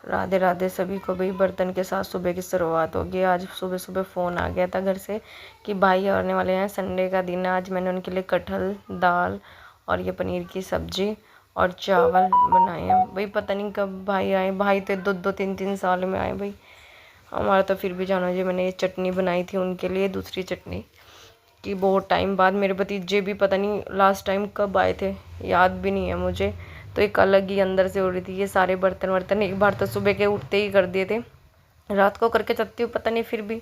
राधे राधे सभी को। भाई बर्तन के साथ सुबह की शुरुआत होगी। आज सुबह सुबह फ़ोन आ गया था घर से कि भाई आने वाले हैं, संडे का दिन है। आज मैंने उनके लिए कटहल दाल और ये पनीर की सब्जी और चावल बनाए हैं। भाई पता नहीं कब भाई आए, भाई तो 2-2 3-3 साल में आए भाई। हमारा तो फिर भी जाना जी। मैंने ये चटनी बनाई थी उनके लिए, दूसरी चटनी कि बहुत टाइम बाद। मेरे भतीजे भी पता नहीं लास्ट टाइम कब आए थे, याद भी नहीं है मुझे। तो एक अलग ही अंदर से हो रही थी। ये सारे बर्तन वर्तन एक बार तो सुबह के उठते ही कर दिए थे, रात को करके चलती हूँ पता नहीं, फिर भी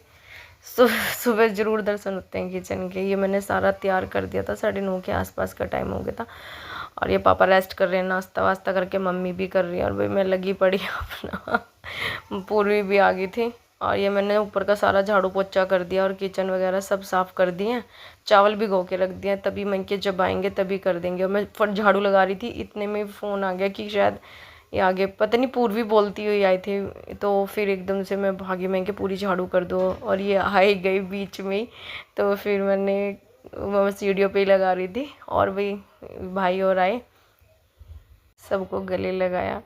सुबह ज़रूर दर्शन होते हैं किचन के। ये मैंने सारा तैयार कर दिया था, 9:30 के आसपास का टाइम हो गया था। और ये पापा रेस्ट कर रहे हैं, नाश्ता वास्ता करके मम्मी भी कर रही है और भाई मैं लगी पड़ी अपना पूर्वी भी आ गई थी। और ये मैंने ऊपर का सारा झाड़ू पोछा कर दिया और किचन वगैरह सब साफ़ कर दिए हैं। चावल भी गो के रख दिए हैं, तभी मैं के जब आएंगे तभी कर देंगे। और मैं फट झाड़ू लगा रही थी, इतने में फ़ोन आ गया कि शायद ये आगे पता नहीं पूर्वी बोलती हुई आई थी। तो फिर एकदम से मैं भागी, मैं कि पूरी झाड़ू कर दो, और ये आई गई बीच में ही। तो फिर मैं सीढ़ियों पे ही लगा रही थी और भाई और आए, सबको गले लगाया।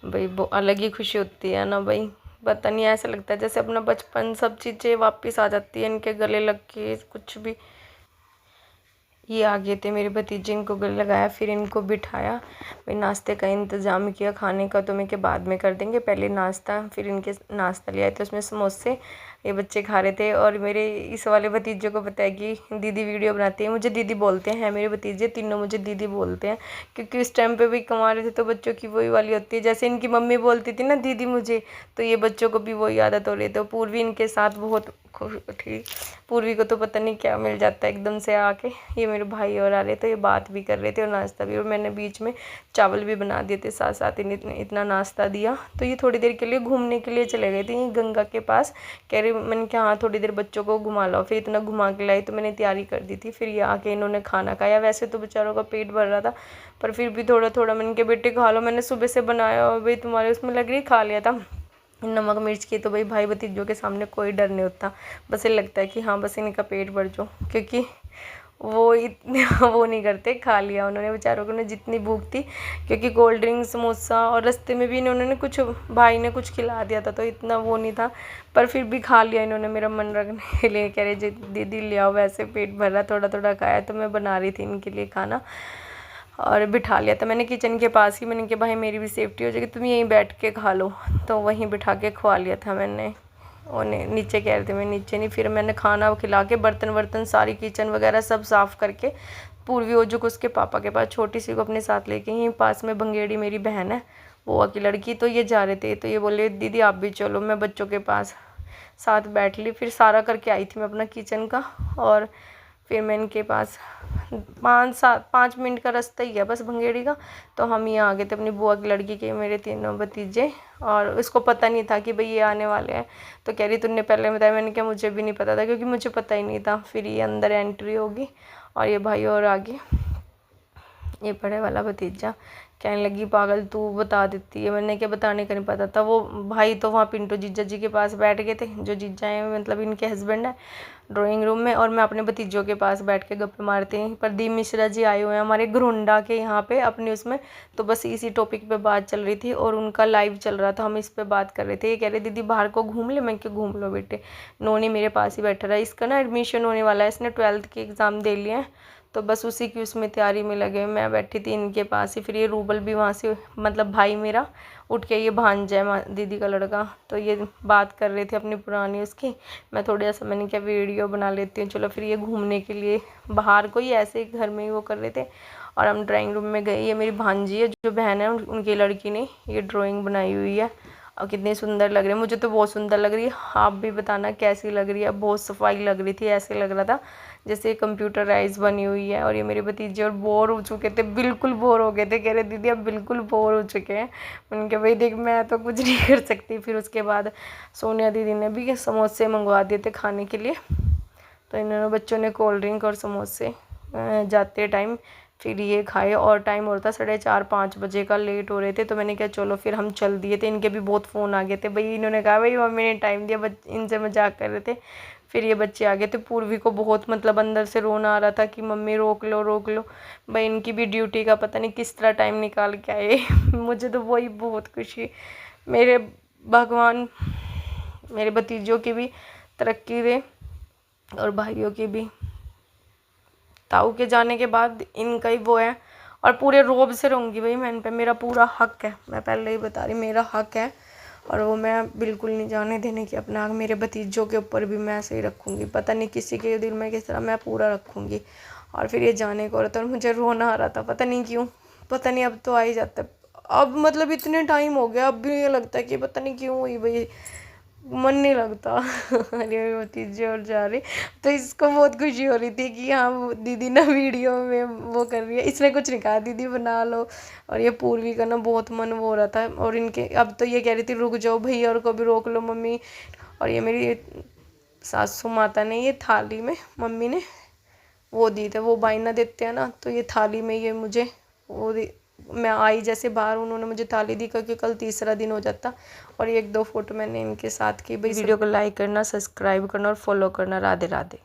भाई वो अलग ही खुशी होती है ना भाई, पता नहीं ऐसा लगता है जैसे अपना बचपन सब चीज़ें वापस आ जाती है इनके गले लग के कुछ भी। ये आ गए थे मेरे भतीजे, इनको गले लगाया, फिर इनको बिठाया। फिर नाश्ते का इंतज़ाम किया, खाने का तो मैं के बाद में कर देंगे, पहले नाश्ता। फिर इनके नाश्ता ले आए थे, उसमें समोसे ये बच्चे खा रहे थे। और मेरे इस वाले भतीजे को पता है कि दीदी वीडियो बनाती है, मुझे दीदी बोलते हैं। मेरे भतीजे तीनों मुझे दीदी बोलते हैं, क्योंकि उस टाइम पे भी कमा रहे थे तो बच्चों की वही वाली होती है, जैसे इनकी मम्मी बोलती थी ना दीदी मुझे, तो ये बच्चों को भी वही आदत हो रही है। तो पूर्वी इनके साथ बहुत खुश थी। पूर्वी को तो पता नहीं क्या मिल जाता है एकदम से आके। ये मेरे भाई और आ रहे तो ये बात भी कर रहे थे और नाश्ता भी, और मैंने बीच में चावल भी बना दिए थे साथ साथ। इतना नाश्ता दिया तो ये थोड़ी देर के लिए घूमने के लिए चले गए थे ये गंगा के पास। कह रही, मैंने कहा हाँ थोड़ी देर बच्चों को घुमा लो। फिर इतना घुमा के लाई तो मैंने तैयारी कर दी थी। फिर ये आके इन्होंने खाना खाया। वैसे तो बेचारों का पेट भर रहा था, पर फिर भी थोड़ा थोड़ा मैंने कहा बेटे खा लो, मैंने सुबह से बनाया और भाई तुम्हारे उसमें लग रही खा लिया था नमक मिर्च की। तो भाई भतीजों के सामने कोई डर नहीं होता, बस ये लगता है कि हाँ बस इनका पेट भर जाओ, क्योंकि वो इतने वो नहीं करते। खा लिया उन्होंने बेचारों को ने जितनी भूख थी, क्योंकि कोल्ड ड्रिंक समोसा और रास्ते में भी इन्होंने कुछ, भाई ने कुछ खिला दिया था तो इतना वो नहीं था, पर फिर भी खा लिया इन्होंने मेरा मन रखने के लिए। कह रहे जी दीदी ले आओ, वैसे पेट भर रहा, थोड़ा थोड़ा खाया। तो मैं बना रही थी इनके लिए खाना और बिठा लिया था मैंने किचन के पास ही। मैंने कहा भाई मेरी भी सेफ्टी हो जाएगी, तुम यहीं बैठ के खा लो। तो वहीं बिठा के खवा लिया था मैंने उन्हें। नीचे कह रहे थे मैं नीचे नहीं। फिर मैंने खाना खिला के बर्तन वर्तन सारी किचन वगैरह सब साफ़ करके पूर्वी ओजू को उसके पापा के पास, छोटी सी को अपने साथ लेके, यहीं पास में बंगेड़ी मेरी बहन है बुआ की लड़की, तो ये जा रहे थे। तो ये बोले दीदी आप भी चलो, मैं बच्चों के पास साथ बैठ ली। फिर सारा करके आई थी मैं अपना किचन का, और फिर मैं इनके पास 5 मिनट का रास्ता ही है बस भंगेड़ी का। तो हम यहाँ आ गए थे अपनी बुआ की लड़की के, मेरे तीनों भतीजे। और उसको पता नहीं था कि भाई ये आने वाले हैं, तो कह रही तूने पहले बताया। मैंने कहा मुझे भी नहीं पता था, क्योंकि मुझे पता ही नहीं था। फिर ये अंदर एंट्री होगी और ये भाई और आगे ये बड़े वाला भतीजा कहने लगी पागल तू बता देती है। मैंने क्या बताने का नहीं पता था। वो भाई तो वहाँ पिंटू जीजा जी के पास बैठ गए थे, जो जीजा हैं मतलब इनके हस्बैंड है, ड्राइंग रूम में। और मैं अपने भतीजों के पास बैठ के गप्पे मारते हैं। प्रदीप मिश्रा जी आए हुए हैं हमारे घरुंडा के यहाँ पे अपने उसमें, तो बस इसी टॉपिक पे बात चल रही थी और उनका लाइव चल रहा था, हम इस पे बात कर रहे थे। ये कह रहे दीदी बाहर को घूम ले। मैं क्यों घूम लो बेटे, नोनी मेरे पास ही बैठा रहा। इसका ना एडमिशन होने वाला है, इसने 12th के एग्ज़ाम दे लिए हैं, तो बस उसी की उसमें तैयारी में लगे। मैं बैठी थी इनके पास ही। फिर ये रूबल भी वहाँ से मतलब भाई मेरा उठ के, ये भांजा है दीदी का लड़का, तो ये बात कर रहे थे अपनी पुरानी उसकी। मैं थोड़ा सा मैंने क्या वीडियो बना लेती हूँ चलो। फिर ये घूमने के लिए बाहर को ही ऐसे ही घर में ही वो कर रहे थे, और हम ड्राइंग रूम में गए। ये मेरी भांजी है जो बहन है, उनकी लड़की ने ये ड्राइंग बनाई हुई है और कितनी सुंदर लग रही है। मुझे तो बहुत सुंदर लग रही है, आप भी बताना कैसी लग रही है। बहुत सफाई लग रही थी, ऐसे लग रहा था जैसे कंप्यूटराइज बनी हुई है। और ये मेरे भतीजे और बोर हो चुके थे, बिल्कुल बोर हो गए थे। कह रहे दीदी अब बिल्कुल बोर हो चुके हैं। उनके भाई देख मैं तो कुछ नहीं कर सकती। फिर उसके बाद सोनिया दीदी ने भी समोसे मंगवा दिए थे खाने के लिए, तो इन्होंने बच्चों ने कोल्ड ड्रिंक और समोसे जाते टाइम फिर ये खाए। और टाइम हो रहा था 4:30-5 बजे का, लेट हो रहे थे। तो मैंने कहा चलो फिर हम चल दिए थे। इनके भी बहुत फ़ोन आ गए थे भाई, इन्होंने कहा भाई मम्मी ने टाइम दिया, इनसे मजाक कर रहे थे। फिर ये बच्चे आ गए थे। पूर्वी को बहुत मतलब अंदर से रोना आ रहा था कि मम्मी रोक लो रोक लो। भाई इनकी भी ड्यूटी का पता नहीं किस तरह टाइम निकाल के आए मुझे तो वही बहुत खुशी मेरे भगवान मेरे भतीजों की भी तरक्की दे और भाइयों की भी। ताऊ के जाने के बाद इनका ही वो है, और पूरे रोब से रहूँगी भाई मैं इन पे, मेरा पूरा हक है, मैं पहले ही बता रही, मेरा हक है और वो मैं बिल्कुल नहीं जाने देने की अपना। मेरे भतीजों के ऊपर भी मैं ऐसे ही रखूँगी, पता नहीं किसी के दिल में किस तरह मैं पूरा रखूँगी। और फिर ये जाने को रहा था और मुझे रोना आ रहा था, पता नहीं क्यों, पता नहीं अब तो आ ही जाता है। अब मतलब इतने टाइम हो गया, अब भी ये लगता है कि पता नहीं क्यों हुई भाई, मन नहीं लगता। अरे भतीजे और जा रही, तो इसको बहुत खुशी हो रही थी कि हाँ वो दीदी ना वीडियो में वो कर रही है, इसने कुछ नहीं कहा दीदी बना लो। और ये पूर्वी का ना बहुत मन वो हो रहा था, और इनके अब तो ये कह रही थी रुक जाओ भैया और को भी रोक लो मम्मी। और ये मेरी सासू माता ने ये थाली में मम्मी ने वो दी थे, वो बाइना देते हैं ना, तो ये थाली में ये मुझे वो मैं आई जैसे बाहर उन्होंने मुझे थाली दी, क्योंकि कल तीसरा दिन हो जाता। और 1-2 फोटो मैंने इनके साथ की। भाई वीडियो को लाइक करना, सब्सक्राइब करना और फॉलो करना। राधे राधे।